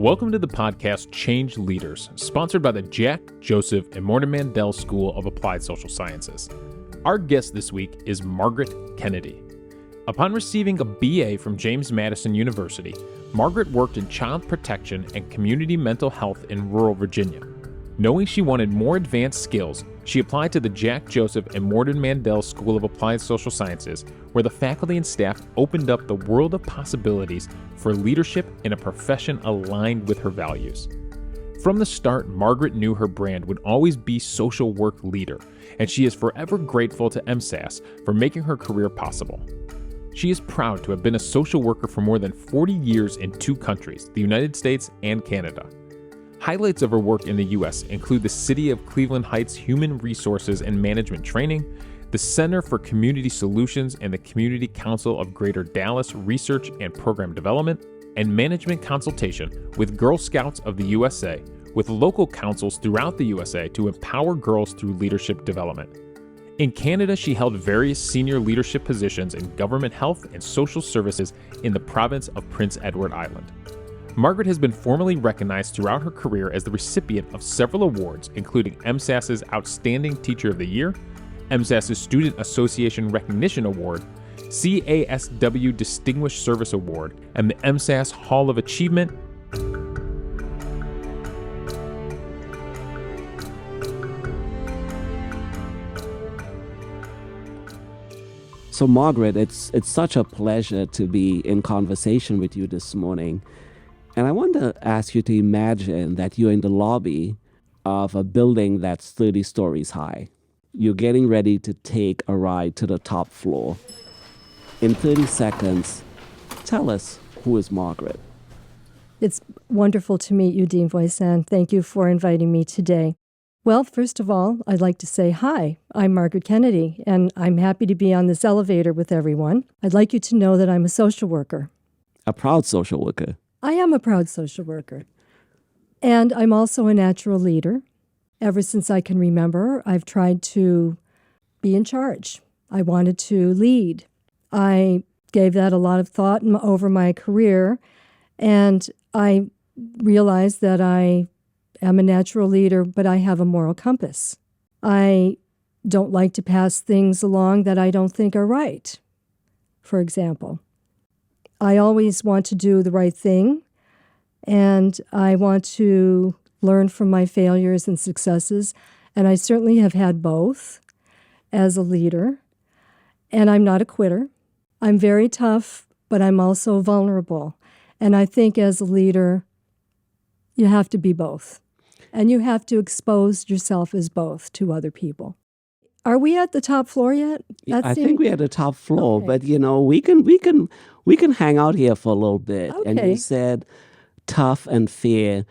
Welcome to the podcast Change Leaders, sponsored by the Jack, Joseph, and Morton Mandel School of Applied Social Sciences. Our guest this week is Margaret Kennedy. Upon receiving a BA from James Madison University, Margaret worked in child protection and community mental health in rural Virginia. Knowing she wanted more advanced skills, she applied to the Jack, Joseph, and Morton Mandel School of Applied Social Sciences, where the faculty and staff opened up the world of possibilities for leadership in a profession aligned with her values. From the start, Margaret knew her brand would always be social work leader, and she is forever grateful to MSAS for making her career possible. She is proud to have been a social worker for more than 40 years in 2 countries, the United States and Canada. Highlights of her work in the U.S. include the City of Cleveland Heights Human Resources and Management Training, the Center for Community Solutions and the Community Council of Greater Dallas Research and Program Development, and management consultation with Girl Scouts of the USA, with local councils throughout the USA to empower girls through leadership development. In Canada, she held various senior leadership positions in government health and social services in the province of Prince Edward Island. Margaret has been formally recognized throughout her career as the recipient of several awards, including MSAS's Outstanding Teacher of the Year, MSAS's Student Association Recognition Award, CASW Distinguished Service Award, and the MSAS Hall of Achievement. So Margaret, it's such a pleasure to be in conversation with you this morning. And I want to ask you to imagine that you're in the lobby of a building that's 30 stories high. You're getting ready to take a ride to the top floor. In 30 seconds, tell us, who is Margaret? It's wonderful to meet you, Dean Voisin. Thank you for inviting me today. Well, first of all, I'd like to say hi. I'm Margaret Kennedy, and I'm happy to be on this elevator with everyone. I'd like you to know that I'm a social worker. A proud social worker. I am a proud social worker. And I'm also a natural leader. Ever since I can remember, I've tried to be in charge. I wanted to lead. I gave that a lot of thought over my career, and I realized that I am a natural leader, but I have a moral compass. I don't like to pass things along that I don't think are right, for example. I always want to do the right thing, and I want to learn from my failures and successes, and I certainly have had both as a leader, and I'm not a quitter. I'm very tough, but I'm also vulnerable, and I think as a leader, you have to be both, and you have to expose yourself as both to other people. Are we at the top floor yet? I think we're at the top floor, okay. But we can hang out here for a little bit. Okay. And you said tough and fair,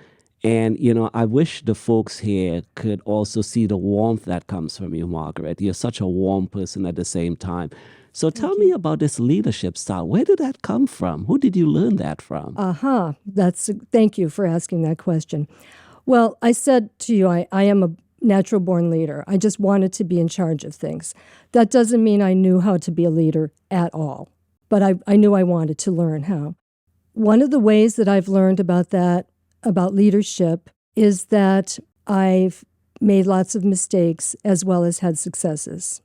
and I wish the folks here could also see the warmth that comes from you, Margaret. You're such a warm person at the same time. So tell me about this leadership style. Where did that come from? Who did you learn that from? Thank you for asking that question. Well, I said to you, I am a natural-born leader. I just wanted to be in charge of things. That doesn't mean I knew how to be a leader at all, but I knew I wanted to learn how. One of the ways that I've learned about leadership, is that I've made lots of mistakes as well as had successes.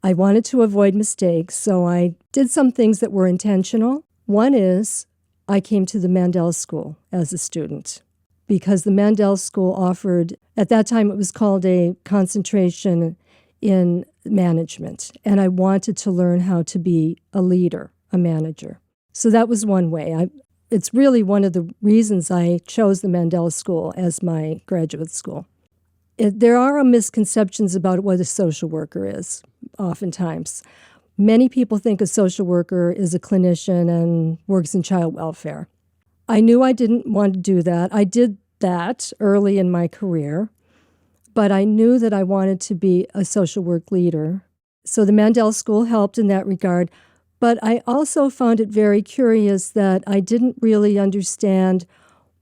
I wanted to avoid mistakes, so I did some things that were intentional. One is I came to the Mandel School as a student, because the Mandel School offered, at that time it was called a concentration in management, and I wanted to learn how to be a leader, a manager. So that was one way. It's really one of the reasons I chose the Mandel School as my graduate school. There are misconceptions about what a social worker is, oftentimes. Many people think a social worker is a clinician and works in child welfare. I knew I didn't want to do that. I did that early in my career, but I knew that I wanted to be a social work leader. So the Mandel School helped in that regard, but I also found it very curious that I didn't really understand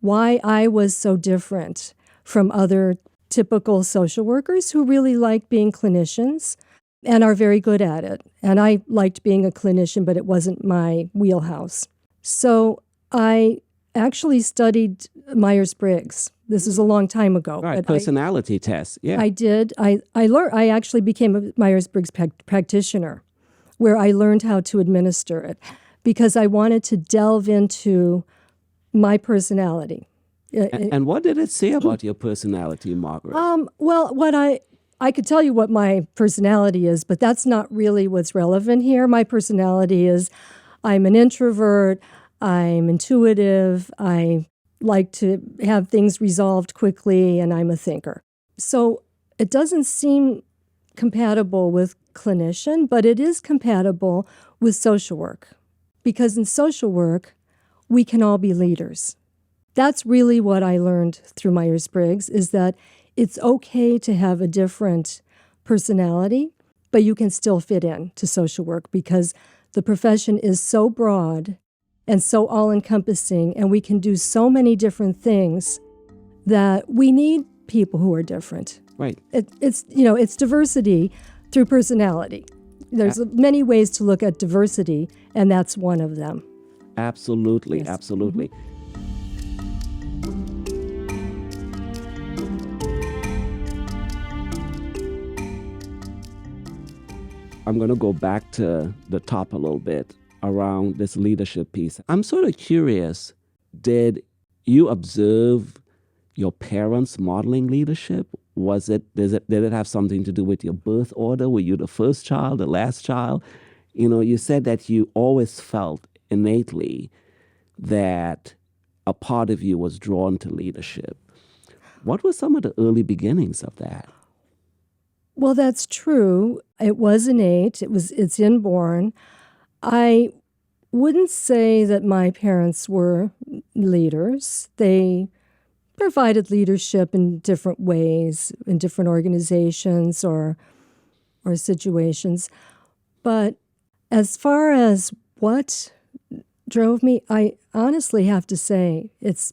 why I was so different from other typical social workers who really like being clinicians and are very good at it. And I liked being a clinician, but it wasn't my wheelhouse. So I actually studied Myers-Briggs. This is a long time ago. Right, but personality test. Yeah. I did. I learned. I actually became a Myers-Briggs practitioner, where I learned how to administer it because I wanted to delve into my personality. And what did it say about your personality, Margaret? Well, what I could tell you what my personality is, but that's not really what's relevant here. My personality is I'm an introvert, I'm intuitive, I like to have things resolved quickly, and I'm a thinker. So it doesn't seem compatible with clinician, but it is compatible with social work. Because in social work, we can all be leaders. That's really what I learned through Myers-Briggs, is that it's okay to have a different personality, but you can still fit in to social work because the profession is so broad and so all-encompassing, and we can do so many different things that we need people who are different. Right. It's diversity through personality. There's many ways to look at diversity, and that's one of them. Absolutely, Yes. absolutely. I'm going to go back to the top a little bit around this leadership piece. I'm sort of curious, did you observe your parents modeling leadership? Did it have something to do with your birth order? Were you the first child, the last child? You said that you always felt innately that a part of you was drawn to leadership. What were some of the early beginnings of that? Well, that's true. It was innate. It's inborn. I wouldn't say that my parents were leaders. They provided leadership in different ways, in different organizations or situations. But as far as what drove me, I honestly have to say it's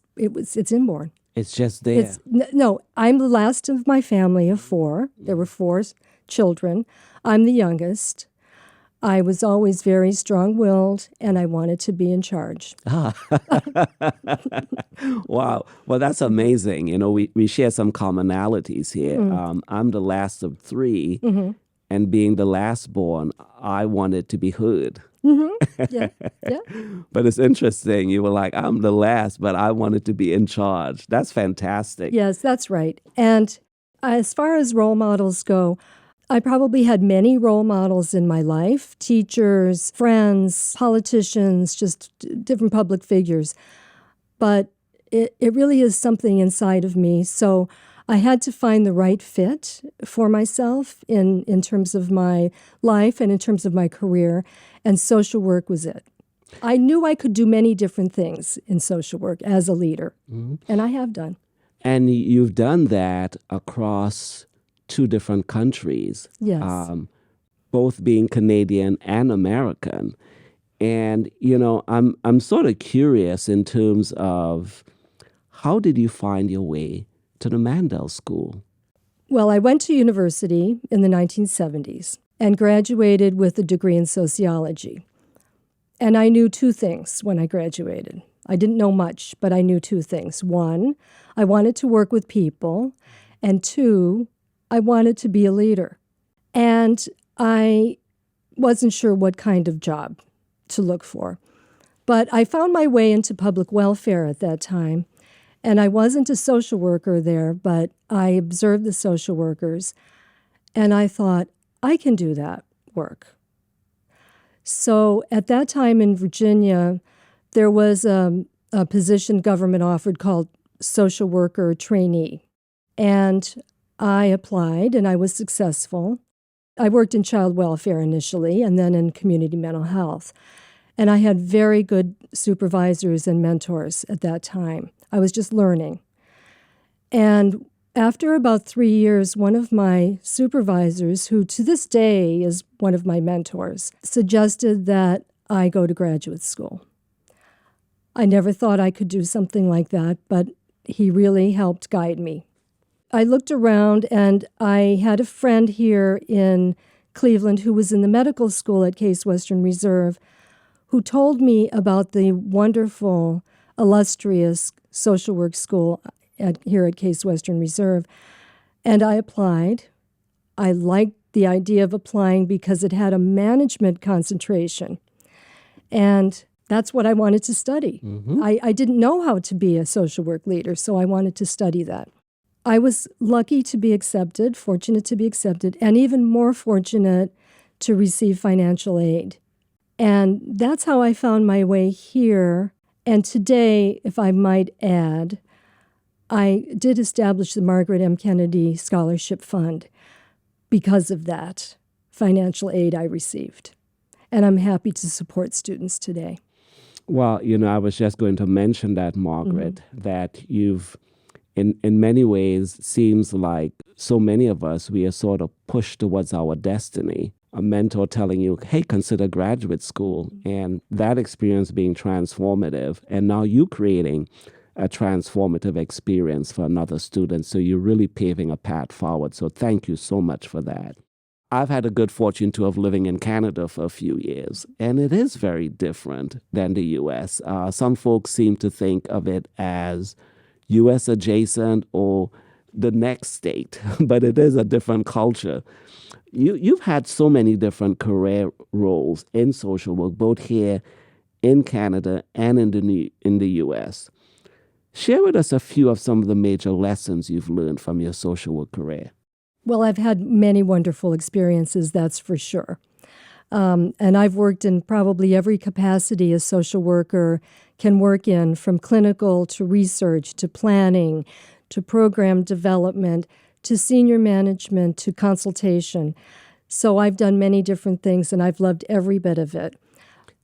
inborn. It's just there. No, I'm the last of my family of four. There were four children. I'm the youngest. I was always very strong-willed, and I wanted to be in charge. Wow. Well, that's amazing. We share some commonalities here. I'm the last of three, and being the last born, I wanted to be heard. Yeah. But it's interesting. You were like, I'm the last, but I wanted to be in charge. That's fantastic. Yes, that's right. And as far as role models go, I probably had many role models in my life, teachers, friends, politicians, just different public figures. But it really is something inside of me. So I had to find the right fit for myself in terms of my life and in terms of my career, and social work was it. I knew I could do many different things in social work as a leader, and I have done. And you've done that across 2 different countries. Yes. Both being Canadian and American. And, I'm sort of curious in terms of how did you find your way to the Mandel School? Well, I went to university in the 1970s and graduated with a degree in sociology. And I knew 2 things when I graduated. I didn't know much, but I knew 2 things. 1, I wanted to work with people. And 2, I wanted to be a leader. And I wasn't sure what kind of job to look for. But I found my way into public welfare at that time. And I wasn't a social worker there, but I observed the social workers. And I thought, I can do that work. So at that time in Virginia, there was a position government offered called social worker trainee. And I applied, and I was successful. I worked in child welfare initially, and then in community mental health. And I had very good supervisors and mentors at that time. I was just learning. And after about 3 years, one of my supervisors, who to this day is one of my mentors, suggested that I go to graduate school. I never thought I could do something like that, but he really helped guide me. I looked around, and I had a friend here in Cleveland who was in the medical school at Case Western Reserve who told me about the wonderful illustrious social work school here at Case Western Reserve. And I applied. I liked the idea of applying because it had a management concentration. And that's what I wanted to study. I didn't know how to be a social work leader, so I wanted to study that. I was lucky to be accepted, fortunate to be accepted, and even more fortunate to receive financial aid. And that's how I found my way here. And today, if I might add, I did establish the Margaret M. Kennedy Scholarship Fund because of that financial aid I received. And I'm happy to support students today. Well, I was just going to mention that, Margaret, that you've, in many ways, seems like so many of us, we are sort of pushed towards our destiny. A mentor telling you, hey, consider graduate school, and that experience being transformative, and now you creating a transformative experience for another student. So you're really paving a path forward. So thank you so much for that. I've had the good fortune to have living in Canada for a few years, and it is very different than the U.S. Some folks seem to think of it as U.S. adjacent or the next state, but it is a different culture. You've had so many different career roles in social work, both here in Canada and in the U.S. Share with us a few of some of the major lessons you've learned from your social work career. Well, I've had many wonderful experiences, that's for sure. And I've worked in probably every capacity a social worker can work in, from clinical to research to planning to program development to senior management to consultation. So I've done many different things, and I've loved every bit of it.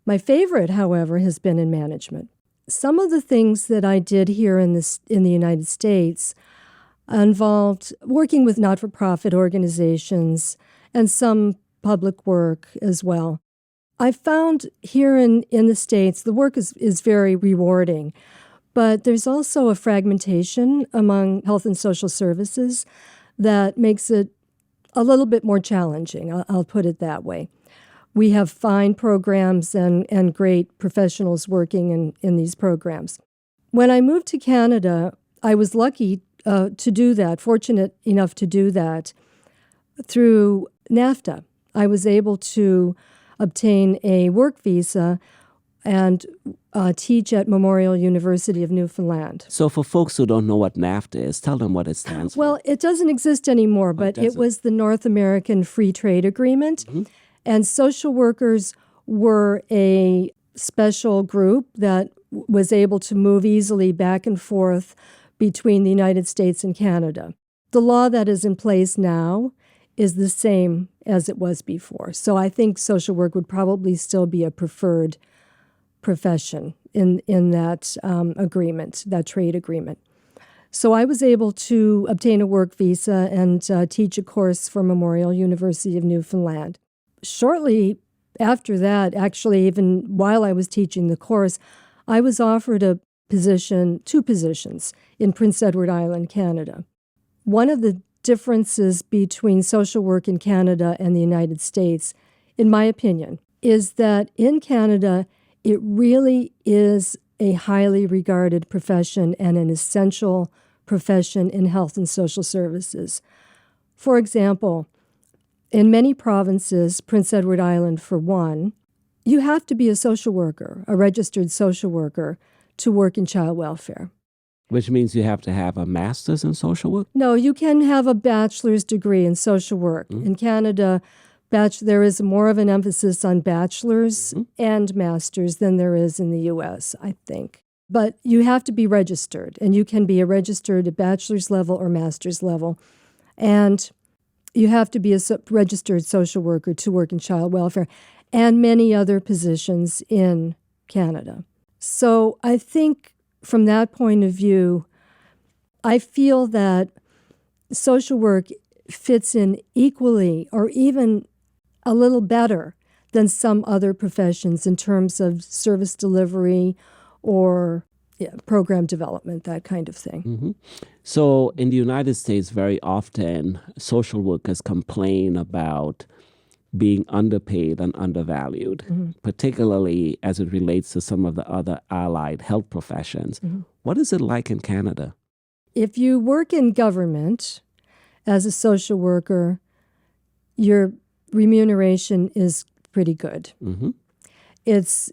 My favorite, however, has been in management. Some of the things that I did here in the United States involved working with not-for-profit organizations and some public work as well. I found here in the States, the work is very rewarding, but there's also a fragmentation among health and social services that makes it a little bit more challenging. I'll put it that way. We have fine programs and great professionals working in these programs. When I moved to Canada, I was lucky to do that, fortunate enough to do that through NAFTA. I was able to obtain a work visa and teach at Memorial University of Newfoundland. So for folks who don't know what NAFTA is, tell them what it stands for. Well, it doesn't exist anymore, but it was the North American Free Trade Agreement. And social workers were a special group that was able to move easily back and forth between the United States and Canada. The law that is in place now is the same as it was before. So I think social work would probably still be a preferred profession in that agreement, that trade agreement. So I was able to obtain a work visa and teach a course for Memorial University of Newfoundland. Shortly after that, actually even while I was teaching the course, I was offered two positions in Prince Edward Island, Canada. One of the differences between social work in Canada and the United States, in my opinion, is that in Canada, it really is a highly regarded profession and an essential profession in health and social services. For example, in many provinces, Prince Edward Island for one, you have to be a social worker, a registered social worker, to work in child welfare. Which means you have to have a master's in social work? No, you can have a bachelor's degree in social work. In Canada, there is more of an emphasis on bachelor's and master's than there is in the U.S., I think. But you have to be registered, and you can be a registered at bachelor's level or master's level. And you have to be a registered social worker to work in child welfare and many other positions in Canada. So I think from that point of view, I feel that social work fits in equally or even a little better than some other professions in terms of service delivery or program development, that kind of thing. So in the United States, very often social workers complain about being underpaid and undervalued, particularly as it relates to some of the other allied health professions. What is it like in Canada? If you work in government as a social worker, your remuneration is pretty good. It's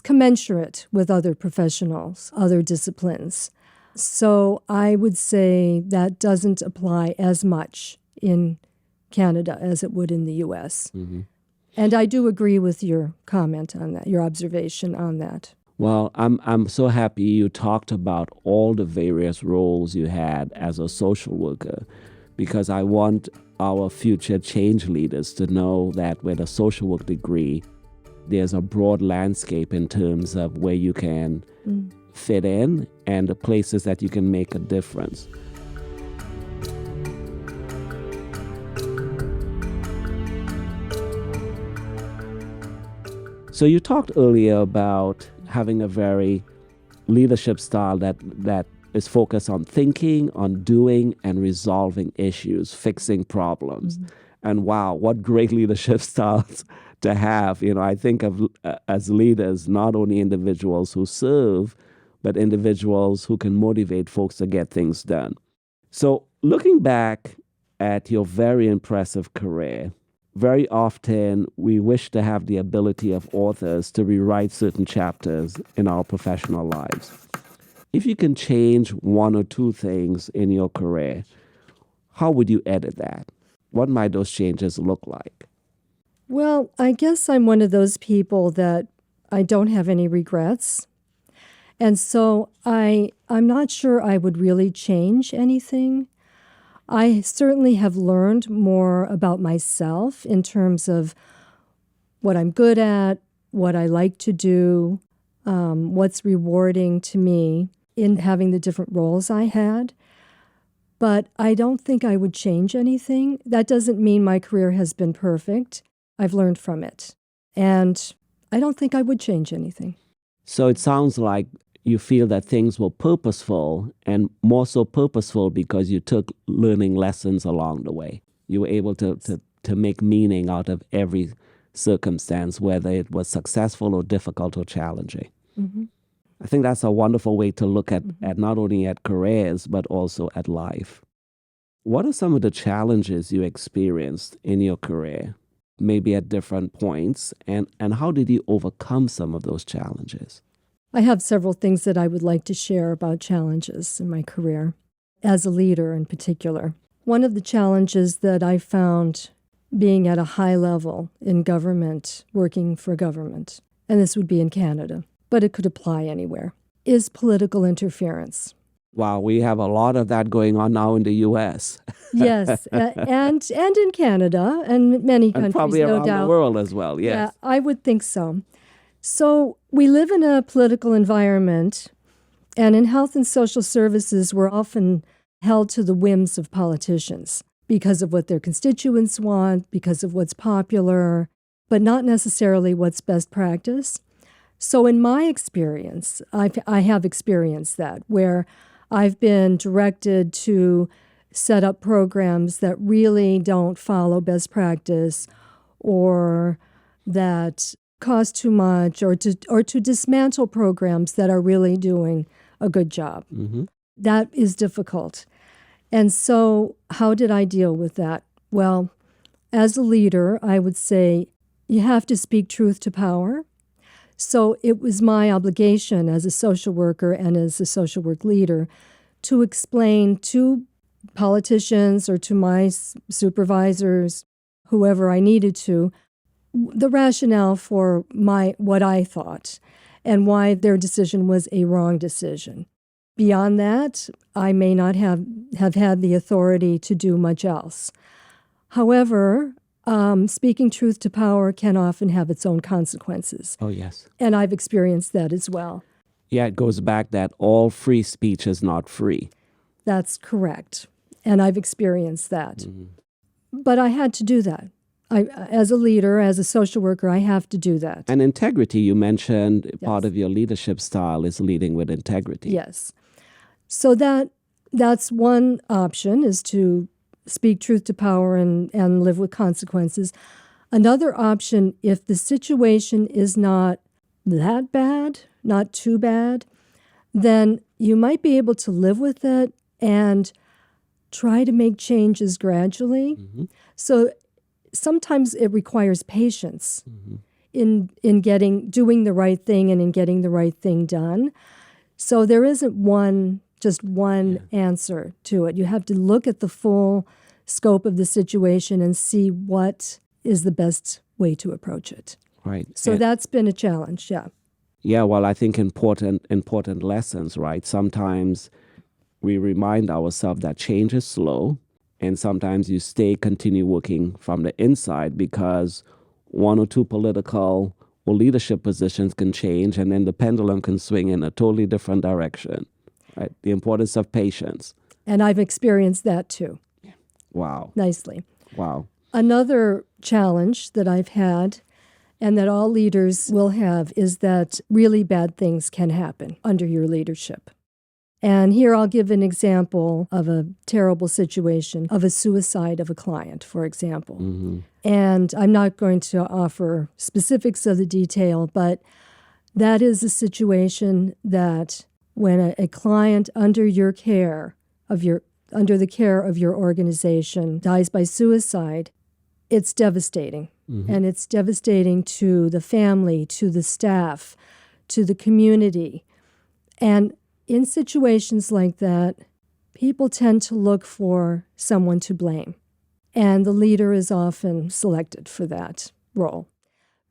commensurate with other professionals, other disciplines. So I would say that doesn't apply as much in Canada as it would in the U.S. And I do agree with your comment on that, your observation on that. Well, I'm so happy you talked about all the various roles you had as a social worker, because I want our future change leaders to know that with a social work degree, there's a broad landscape in terms of where you can fit in and the places that you can make a difference. So you talked earlier about having a very leadership style that is focused on thinking, on doing, and resolving issues, fixing problems. And wow, what great leadership styles to have. You know, I think of as leaders, not only individuals who serve, but individuals who can motivate folks to get things done. So looking back at your very impressive career, very often we wish to have the ability of authors to rewrite certain chapters in our professional lives. If you can change one or two things in your career, how would you edit that? What might those changes look like? Well, I guess I'm one of those people that I don't have any regrets. And so I'm not sure I would really change anything. I certainly have learned more about myself in terms of what I'm good at, what I like to do, what's rewarding to me in having the different roles I had. But I don't think I would change anything. That doesn't mean my career has been perfect. I've learned from it. And I don't think I would change anything. So it sounds like you feel that things were purposeful, and more so purposeful because you took learning lessons along the way. You were able to make meaning out of every circumstance, whether it was successful or difficult or challenging. I think that's a wonderful way to look at not only at careers, but also at life. What are some of the challenges you experienced in your career, maybe at different points, and how did you overcome some of those challenges? I have several things that I would like to share about challenges in my career, as a leader in particular. One of the challenges that I found being at a high level in government, working for government, and this would be in Canada, but it could apply anywhere, is political interference. Wow, we have a lot of that going on now in the U.S. Yes, and in Canada and many countries, and probably no around doubt. the world as well, yes. Yeah, I would think so. So we live in a political environment, and in health and social services, we're often held to the whims of politicians because of what their constituents want, because of what's popular, but not necessarily what's best practice. So in my experience, I have experienced that, where I've been directed to set up programs that really don't follow best practice, or that cost too much, or to dismantle programs that are really doing a good job. That is difficult. And so how did I deal with that? Well, as a leader, I would say you have to speak truth to power. So it was my obligation as a social worker and as a social work leader to explain to politicians or to my supervisors, whoever I needed to, the rationale for what I thought and why their decision was a wrong decision. Beyond that, I may not have had the authority to do much else. However, speaking truth to power can often have its own consequences. Oh, yes. And I've experienced that as well. Yeah, it goes back that all free speech is not free. That's correct. And I've experienced that. But I had to do that. As a leader, as a social worker, I have to do that. And integrity, you mentioned Yes. part of your leadership style is leading with integrity. Yes. So that's one option, is to speak truth to power and live with consequences. Another option, if the situation is not that bad, not too bad, then you might be able to live with it and try to make changes gradually. So sometimes it requires patience in doing the right thing and in getting the right thing done. So there isn't just one answer to it. You have to look at the full scope of the situation and see what is the best way to approach it. Right. So that's been a challenge, yeah. Yeah, well, I think important lessons, right? Sometimes we remind ourselves that change is slow, and sometimes you continue working from the inside because one or two political or leadership positions can change, and then the pendulum can swing in a totally different direction, right? The importance of patience. And I've experienced that too. Wow. Nicely. Wow. Another challenge that I've had and that all leaders will have is that really bad things can happen under your leadership. And here I'll give an example of a terrible situation, of a suicide of a client, for example. And I'm not going to offer specifics of the detail, but that is a situation that when a client under the care of your organization dies by suicide, it's devastating. And it's devastating to the family, to the staff, to the community. And in situations like that, people tend to look for someone to blame. And the leader is often selected for that role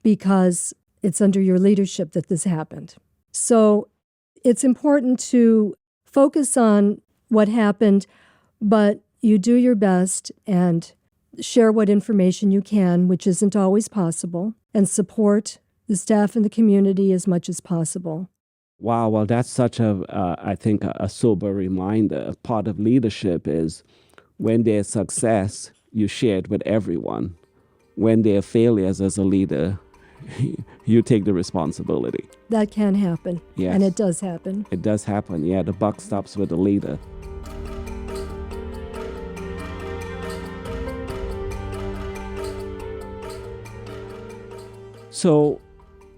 because it's under your leadership that this happened. So it's important to focus on what happened, but you do your best and share what information you can, which isn't always possible, and support the staff and the community as much as possible. Wow, well, that's such I think, a sober reminder. Part of leadership is when there's success, you share it with everyone. When there are failures as a leader, you take the responsibility. That can happen. Yes. And it does happen. It does happen. Yeah, the buck stops with the leader. So,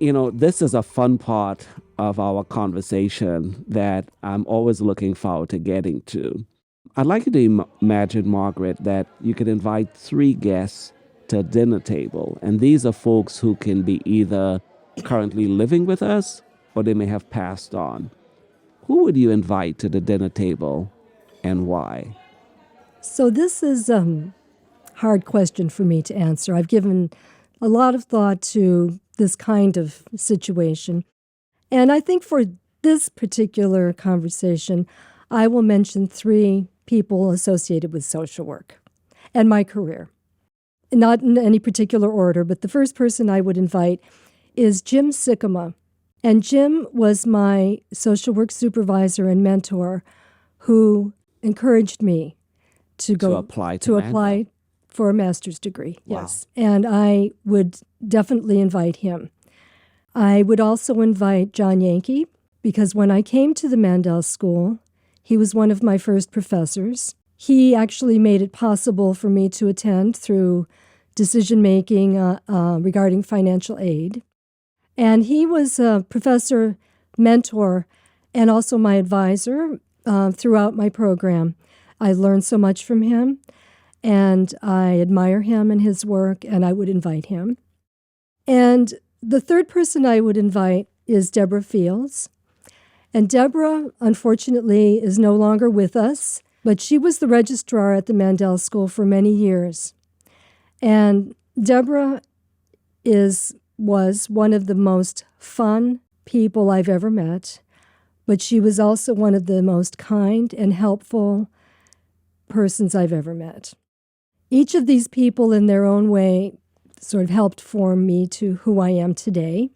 this is a fun part of our conversation that I'm always looking forward to getting to. I'd like you to imagine, Margaret, that you could invite 3 guests to a dinner table. And these are folks who can be either currently living with us or they may have passed on. Who would you invite to the dinner table and why? So this is a hard question for me to answer. I've given a lot of thought to this kind of situation. And I think for this particular conversation, I will mention 3 people associated with social work and my career. Not in any particular order, but the first person I would invite is Jim Sikkema. And Jim was my social work supervisor and mentor who encouraged me to apply for a master's degree. Wow. Yes. And I would definitely invite him. I would also invite John Yankee because when I came to the Mandel School, he was one of my first professors. He actually made it possible for me to attend through decision-making regarding financial aid. And he was a professor, mentor, and also my advisor throughout my program. I learned so much from him, and I admire him and his work, and I would invite him. And the third person I would invite is Deborah Fields. And Deborah, unfortunately, is no longer with us, but she was the registrar at the Mandel School for many years. And Deborah was one of the most fun people I've ever met, but she was also one of the most kind and helpful persons I've ever met. Each of these people in their own way sort of helped form me to who I am today.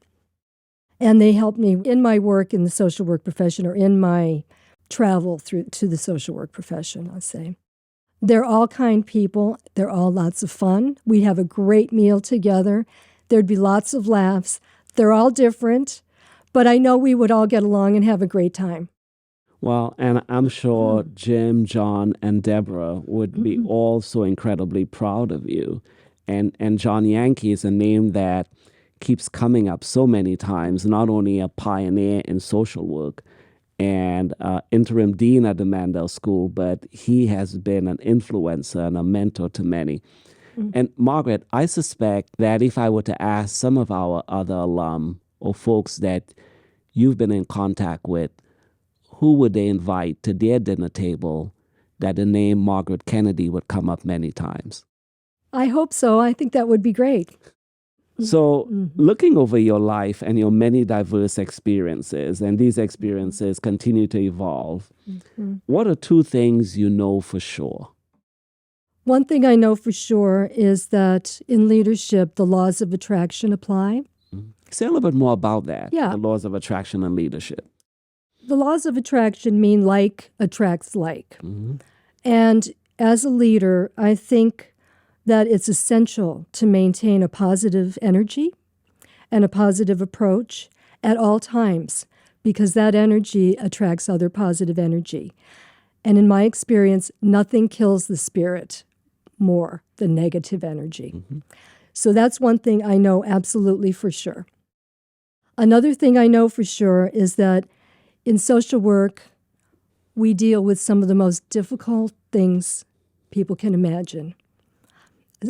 And they helped me in my work in the social work profession or in my travel through to the social work profession, I'll say. They're all kind people. They're all lots of fun. We'd have a great meal together. There'd be lots of laughs. They're all different, but I know we would all get along and have a great time. Well, and I'm sure Jim, John, and Deborah would be all so incredibly proud of you. And John Yankee is a name that keeps coming up so many times, not only a pioneer in social work and interim dean at the Mandel School, but he has been an influencer and a mentor to many. And Margaret, I suspect that if I were to ask some of our other alum or folks that you've been in contact with, who would they invite to their dinner table, that the name Margaret Kennedy would come up many times? I hope so. I think that would be great. So, looking over your life and your many diverse experiences, and these experiences continue to evolve, what are two things you know for sure? One thing I know for sure is that in leadership, the laws of attraction apply. Say a little bit more about that, Yeah. the laws of attraction and leadership. The laws of attraction mean like attracts like. And as a leader, I think that it's essential to maintain a positive energy and a positive approach at all times, because that energy attracts other positive energy. And in my experience, nothing kills the spirit more than negative energy. So that's one thing I know absolutely for sure. Another thing I know for sure is that in social work, we deal with some of the most difficult things people can imagine.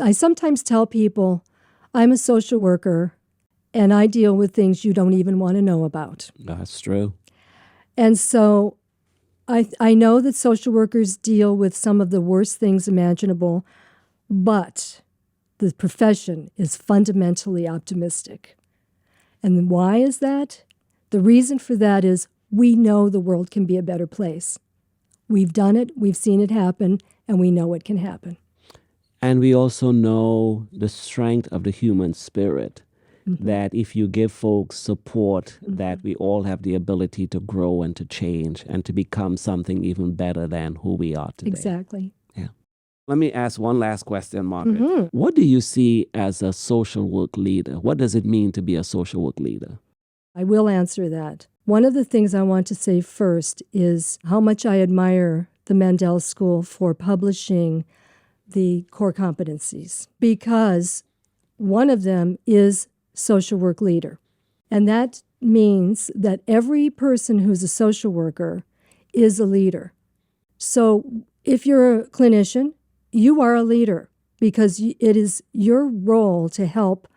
I sometimes tell people, I'm a social worker and I deal with things you don't even want to know about. That's true. And so I know that social workers deal with some of the worst things imaginable, but the profession is fundamentally optimistic. And why is that? The reason for that is we know the world can be a better place. We've done it, we've seen it happen, and we know it can happen. And we also know the strength of the human spirit, that if you give folks support, that we all have the ability to grow and to change and to become something even better than who we are today. Exactly. Yeah. Let me ask one last question, Margaret. What do you see as a social work leader? What does it mean to be a social work leader? I will answer that. One of the things I want to say first is how much I admire the Mandel School for publishing the core competencies, because one of them is social work leader. And that means that every person who's a social worker is a leader. So if you're a clinician, you are a leader because it is your role to help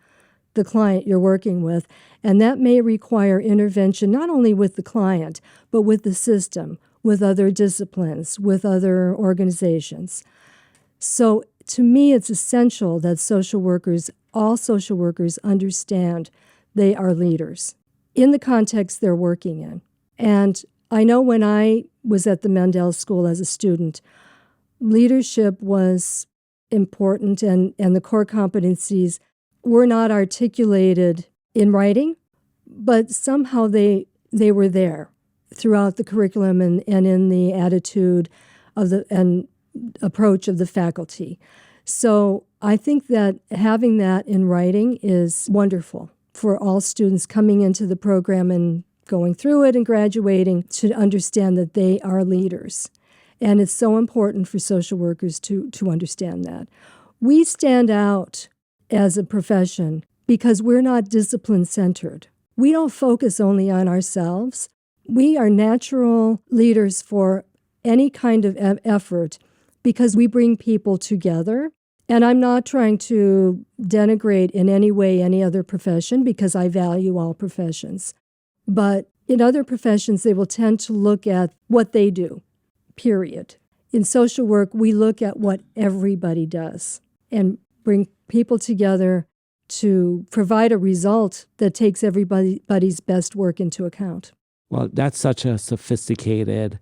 the client you're working with. And that may require intervention not only with the client, but with the system, with other disciplines, with other organizations. So to me, it's essential that all social workers understand they are leaders in the context they're working in. And I know when I was at the Mandel School as a student, leadership was important and the core competencies were not articulated in writing, but somehow they were there throughout the curriculum and in the attitude of and approach of the faculty. So I think that having that in writing is wonderful for all students coming into the program and going through it and graduating to understand that they are leaders. And it's so important for social workers to understand that. We stand out as a profession because we're not discipline-centered. We don't focus only on ourselves. We are natural leaders for any kind of effort because we bring people together. And I'm not trying to denigrate in any way any other profession because I value all professions. But in other professions, they will tend to look at what they do, period. In social work, we look at what everybody does and bring people together to provide a result that takes everybody's best work into account. Well, that's such a sophisticated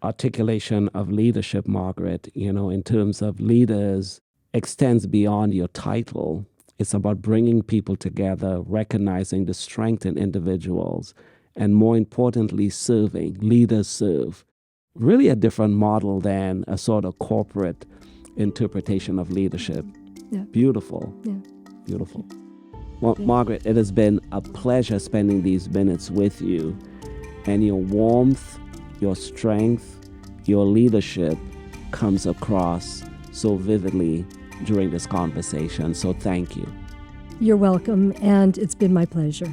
articulation of leadership, Margaret, in terms of leaders extends beyond your title. It's about bringing people together, recognizing the strength in individuals, and more importantly, serving. Leaders serve. Really a different model than a sort of corporate interpretation of leadership. Yeah. Beautiful. Yeah. Beautiful. Well, Margaret, it has been a pleasure spending these minutes with you, and your warmth your strength, your leadership comes across so vividly during this conversation. So thank you. You're welcome, and it's been my pleasure.